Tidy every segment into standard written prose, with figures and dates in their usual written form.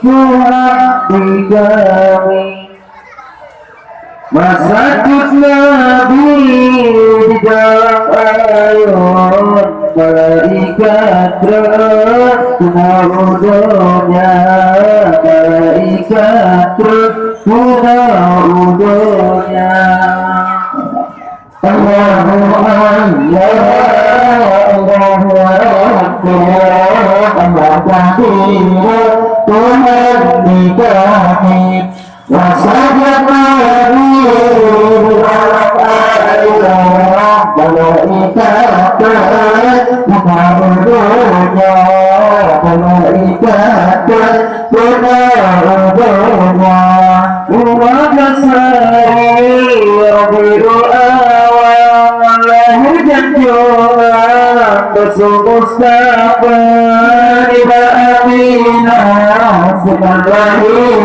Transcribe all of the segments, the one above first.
Tuhan di kami masjid Nabi di dalam ayat malaikat terkudunya malaikat terkudunya Allahu Akbar Tuhan di kami wasajat Nabi dalam ayat malaikat terkudunya malaikat terkudunya wa kasari Rabbul awal lahir dan jual Mustafa di Aminah subhanallah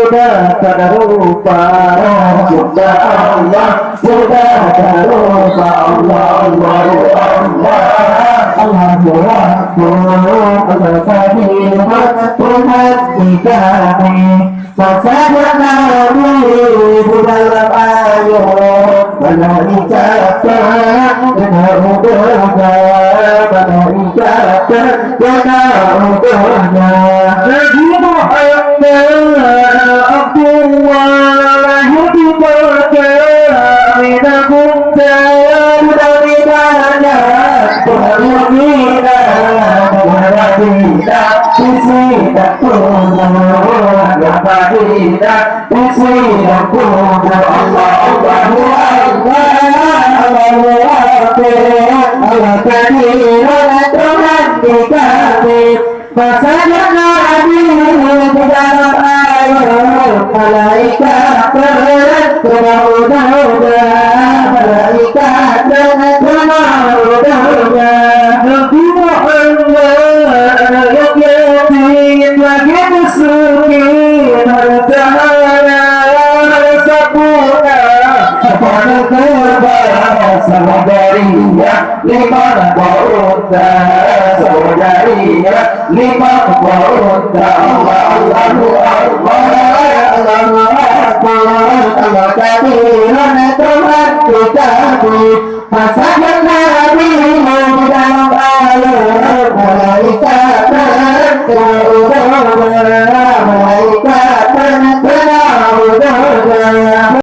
sudah tak rupa sudah Allah sudah tak rupa Allah Allah Allah Allah Tuhan di kami sahaja Nabi di dalam ayat malaikat terkudunya malaikat terkudunya Nabi Muhammad Abdullah di Mekah minahum dari mana Nabi